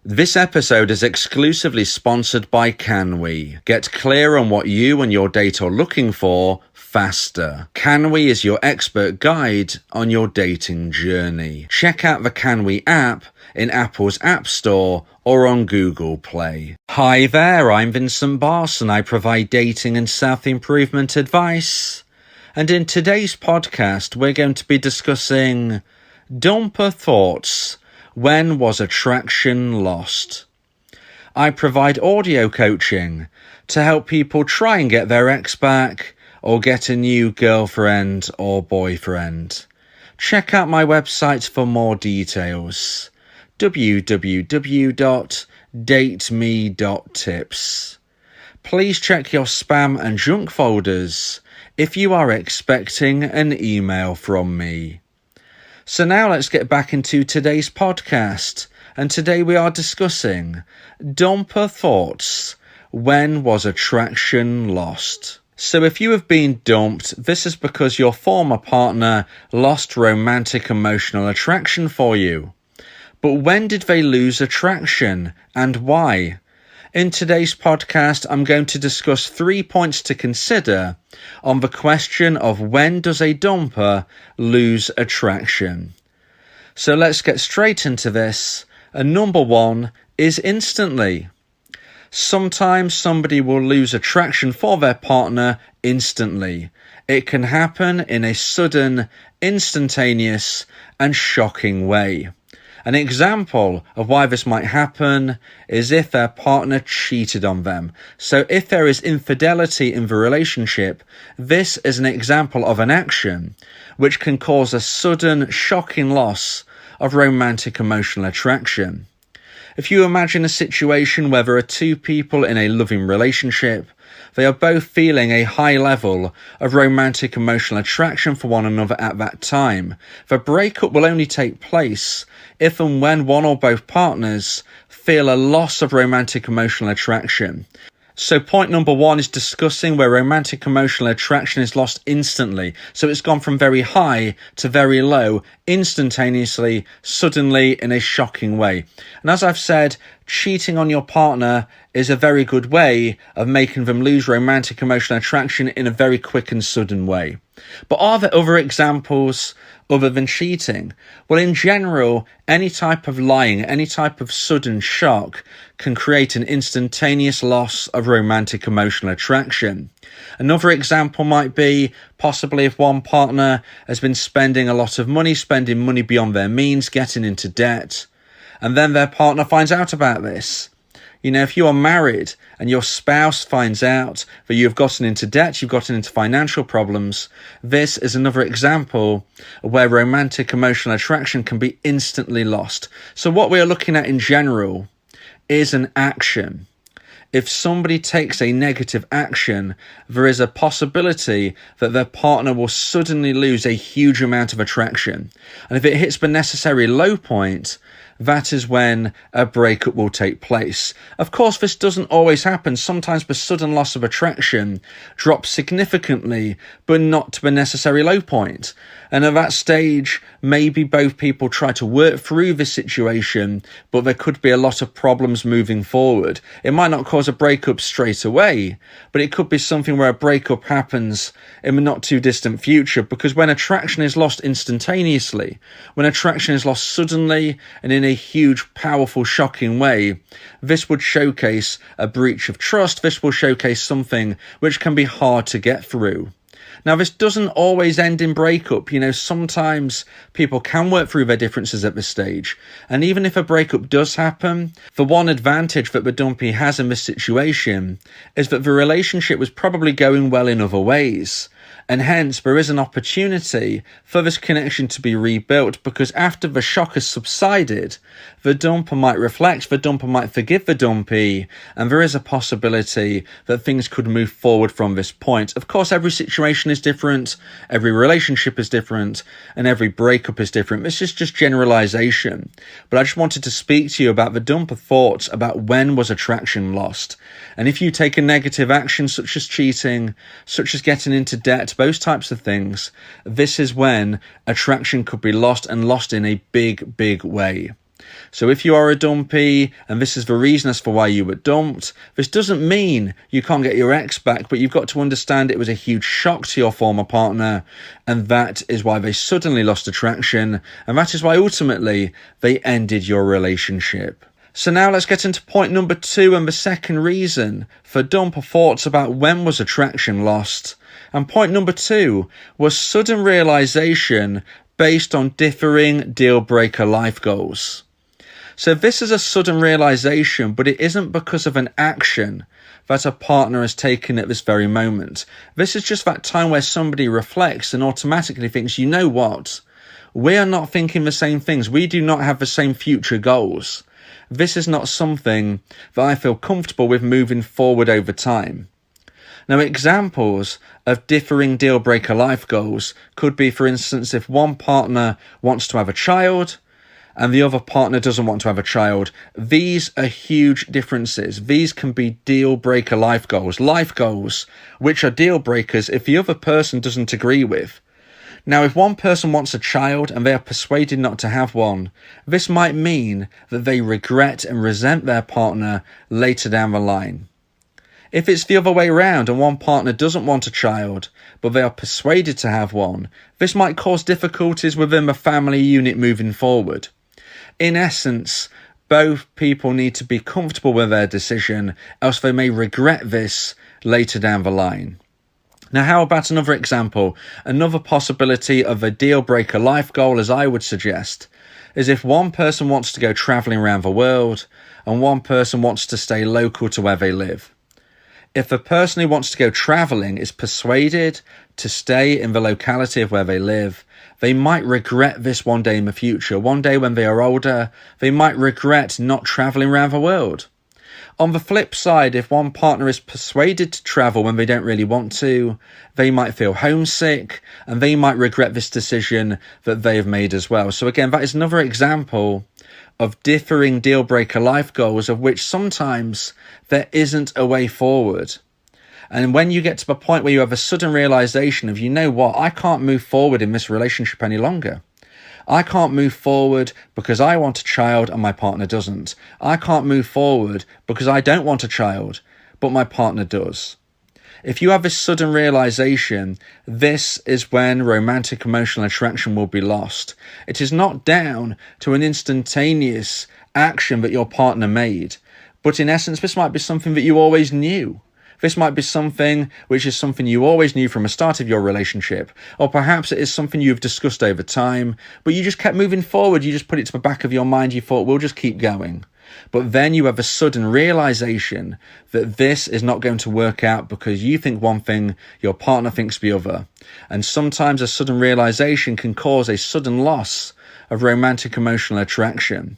This episode is exclusively sponsored by CanWe. Get clear on what you and your date are looking for faster. CanWe is your expert guide on your dating journey. Check out the CanWe app in Apple's App Store or on Google Play. Hi there, I'm Vincent and I provide dating and self-improvement advice. And in today's podcast, we're going to be discussing dumper thoughts. When was attraction lost? I provide audio coaching to help people try and get their ex back or get a new girlfriend or boyfriend. Check out my website for more details. www.dateme.tips. Please check your spam and junk folders if you are expecting an email from me. So now let's get back into today's podcast, and today we are discussing dumper thoughts. When was attraction lost? So if you have been dumped, this is because your former partner lost romantic emotional attraction for you. But when did they lose attraction and why? In today's podcast, I'm going to discuss 3 points to consider on the question of when does a dumper lose attraction. So let's get straight into this. And number 1 is instantly. Sometimes somebody will lose attraction for their partner instantly. It can happen in a sudden, instantaneous, and shocking way. An example of why this might happen is if their partner cheated on them. So if there is infidelity in the relationship, this is an example of an action which can cause a sudden, shocking loss of romantic emotional attraction. If you imagine a situation where there are two people in a loving relationship, they are both feeling a high level of romantic emotional attraction for one another at that time. The breakup will only take place if and when one or both partners feel a loss of romantic emotional attraction. So point number 1 is discussing where romantic emotional attraction is lost instantly. So it's gone from very high to very low, instantaneously, suddenly, in a shocking way. And as I've said, cheating on your partner is a very good way of making them lose romantic emotional attraction in a very quick and sudden way. But are there other examples other than cheating? Well, in general, any type of lying, any type of sudden shock can create an instantaneous loss of romantic emotional attraction. Another example might be possibly if one partner has been spending a lot of money, spending money beyond their means, getting into debt, and then their partner finds out about this. You know, if you are married and your spouse finds out that you've gotten into debt, you've gotten into financial problems, this is another example where romantic emotional attraction can be instantly lost. So what we are looking at in general is an action. If somebody takes a negative action, there is a possibility that their partner will suddenly lose a huge amount of attraction. And if it hits the necessary low point, that is when a breakup will take place. Of course, this doesn't always happen. Sometimes the sudden loss of attraction drops significantly, but not to the necessary low point. And at that stage, maybe both people try to work through this situation, but there could be a lot of problems moving forward. It might not cause a breakup straight away, but it could be something where a breakup happens in the not too distant future, because when attraction is lost instantaneously, when attraction is lost suddenly and in a huge, powerful, shocking way, this would showcase a breach of trust. This will showcase something which can be hard to get through. Now, this doesn't always end in breakup. You know, sometimes people can work through their differences at this stage. And even if a breakup does happen, the one advantage that the dumpee has in this situation is that the relationship was probably going well in other ways. And hence, there is an opportunity for this connection to be rebuilt, because after the shock has subsided, the dumper might reflect, the dumper might forgive the dumpee, and there is a possibility that things could move forward from this point. Of course, every situation is different, every relationship is different, and every breakup is different. This is just generalization. But I just wanted to speak to you about the dumper thoughts about when was attraction lost. And if you take a negative action, such as cheating, such as getting into debt, those types of things, this is when attraction could be lost, and lost in a big, big way. So if you are a dumpee and this is the reason as for why you were dumped, this doesn't mean you can't get your ex back, but you've got to understand it was a huge shock to your former partner, and that is why they suddenly lost attraction, and that is why ultimately they ended your relationship. So now let's get into point number 2 and the second reason for dump or thoughts about when was attraction lost. And point number 2 was sudden realization based on differing deal breaker life goals. So this is a sudden realization, but it isn't because of an action that a partner has taken at this very moment. This is just that time where somebody reflects and automatically thinks, you know what? We are not thinking the same things. We do not have the same future goals. This is not something that I feel comfortable with moving forward over time. Now, examples of differing deal breaker life goals could be, for instance, if one partner wants to have a child and the other partner doesn't want to have a child. These are huge differences. These can be deal breaker life goals which are deal breakers if the other person doesn't agree with. Now, if one person wants a child and they are persuaded not to have one, this might mean that they regret and resent their partner later down the line. If it's the other way around and one partner doesn't want a child, but they are persuaded to have one, this might cause difficulties within the family unit moving forward. In essence, both people need to be comfortable with their decision, else they may regret this later down the line. Now, how about another example? Another possibility of a deal breaker life goal, as I would suggest, is if one person wants to go travelling around the world and one person wants to stay local to where they live. If the person who wants to go travelling is persuaded to stay in the locality of where they live, they might regret this one day in the future. One day when they are older, they might regret not travelling around the world. On the flip side, if one partner is persuaded to travel when they don't really want to, they might feel homesick and they might regret this decision that they have made as well. So again, that is another example of differing deal breaker life goals of which sometimes there isn't a way forward. And when you get to the point where you have a sudden realization of, you know what, I can't move forward in this relationship any longer. I can't move forward because I want a child and my partner doesn't. I can't move forward because I don't want a child, but my partner does. If you have this sudden realization, this is when romantic emotional attraction will be lost. It is not down to an instantaneous action that your partner made, but in essence, this might be something that you always knew. This might be something which is something you always knew from the start of your relationship, or perhaps it is something you've discussed over time, but you just kept moving forward. You just put it to the back of your mind. You thought, we'll just keep going. But then you have a sudden realization that this is not going to work out because you think one thing, your partner thinks the other. And sometimes a sudden realization can cause a sudden loss of romantic emotional attraction.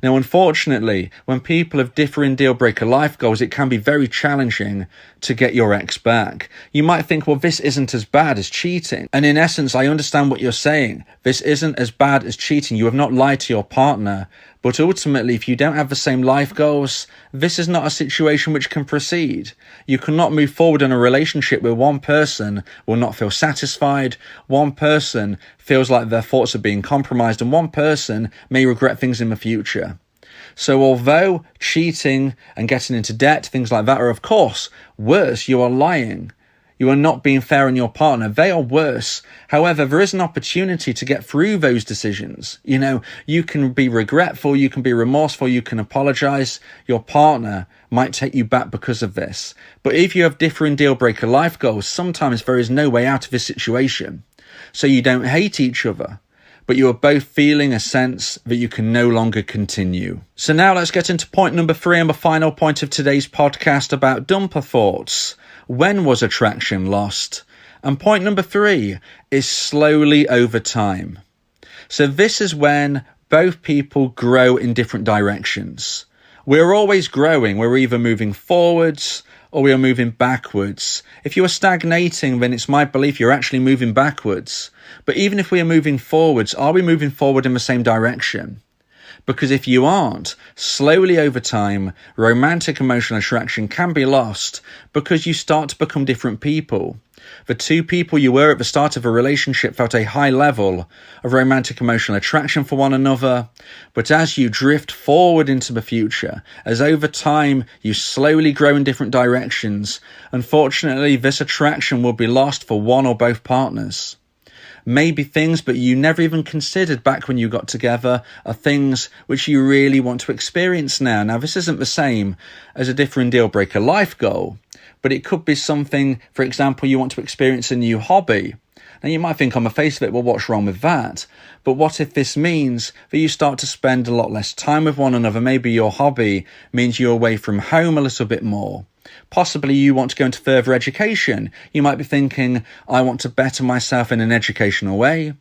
Now, unfortunately, when people have differing deal breaker life goals, it can be very challenging to get your ex back. You might think, well, this isn't as bad as cheating. And in essence, I understand what you're saying. This isn't as bad as cheating. You have not lied to your partner. But ultimately, if you don't have the same life goals, this is not a situation which can proceed. You cannot move forward in a relationship where one person will not feel satisfied, one person feels like their thoughts are being compromised, and one person may regret things in the future. So although cheating and getting into debt, things like that are of course worse, you are lying. You are not being fair on your partner. They are worse. However, there is an opportunity to get through those decisions. You can be regretful, you can be remorseful, you can apologize. Your partner might take you back because of this. But if you have differing deal breaker life goals, sometimes there is no way out of this situation. So you don't hate each other, but you are both feeling a sense that you can no longer continue. So now let's get into point number 3 and the final point of today's podcast about dumper thoughts. When was attraction lost? And point number 3 is slowly over time. So this is when both people grow in different directions. We're always growing. We're either moving forwards or we are moving backwards. If you are stagnating, then it's my belief you're actually moving backwards. But even if we are moving forwards, are we moving forward in the same direction? Because if you aren't, slowly over time, romantic emotional attraction can be lost because you start to become different people. The two people you were at the start of a relationship felt a high level of romantic emotional attraction for one another, but as you drift forward into the future, as over time you slowly grow in different directions, unfortunately this attraction will be lost for one or both partners. Maybe things that you never even considered back when you got together are things which you really want to experience now. Now, this isn't the same as a differing deal breaker life goal, but it could be something, for example, you want to experience a new hobby. Now, you might think on the face of it, well, what's wrong with that? But what if this means that you start to spend a lot less time with one another? Maybe your hobby means you're away from home a little bit more. Possibly you want to go into further education. You might be thinking, I want to better myself in an educational way.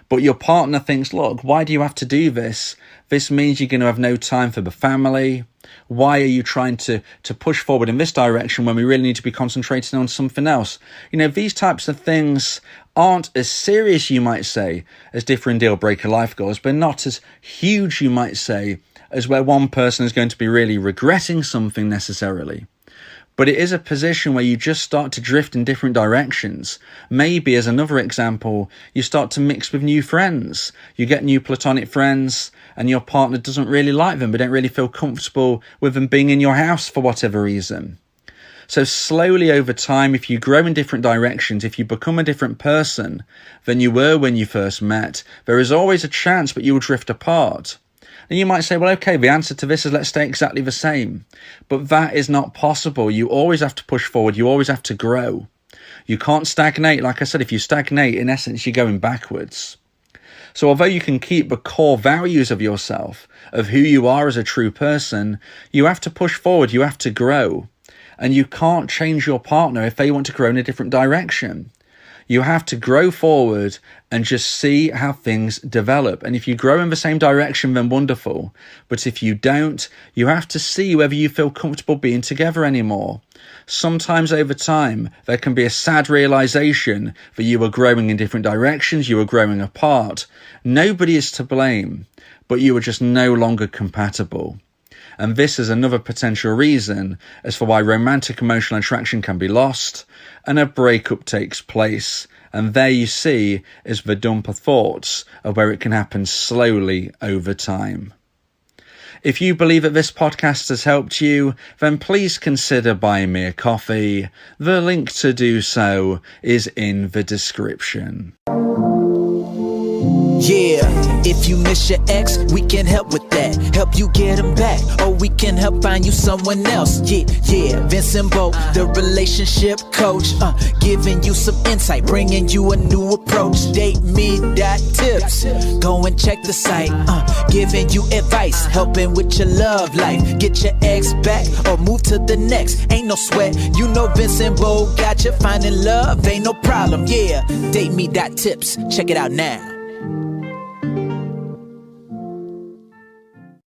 But your partner thinks, look, why do you have to do this? This means you're going to have no time for the family. Why are you trying to push forward in this direction when we really need to be concentrating on something else? You know, these types of things aren't as serious, you might say, as differing deal breaker life goals, but not as huge, you might say, as where one person is going to be really regretting something necessarily. But it is a position where you just start to drift in different directions. Maybe, as another example, you start to mix with new friends. You get new platonic friends and your partner doesn't really like them. They don't really feel comfortable with them being in your house for whatever reason. So slowly over time, if you grow in different directions, if you become a different person than you were when you first met, there is always a chance that you will drift apart. And you might say, well, okay, the answer to this is let's stay exactly the same. But that is not possible. You always have to push forward. You always have to grow. You can't stagnate. Like I said, if you stagnate, in essence, you're going backwards. So although you can keep the core values of yourself, of who you are as a true person, you have to push forward. You have to grow. And you can't change your partner if they want to grow in a different direction. You have to grow forward and just see how things develop. And if you grow in the same direction, then wonderful. But if you don't, you have to see whether you feel comfortable being together anymore. Sometimes over time, there can be a sad realization that you are growing in different directions, you are growing apart. Nobody is to blame, but you are just no longer compatible. And this is another potential reason as for why romantic emotional attraction can be lost and a breakup takes place. And there you see is the dumper thoughts of where it can happen slowly over time. If you believe that this podcast has helped you, then please consider buying me a coffee. The link to do so is in the description. Yeah, if you miss your ex, we can help with that. Help you get him back, or we can help find you someone else. Yeah, Vincent, the relationship coach, giving you some insight, bringing you a new approach. DateMe.tips, go and check the site, giving you advice, helping with your love life. Get your ex back, or move to the next. Ain't no sweat, you know Vincent got you. Finding love ain't no problem. Yeah, DateMe.tips, check it out now.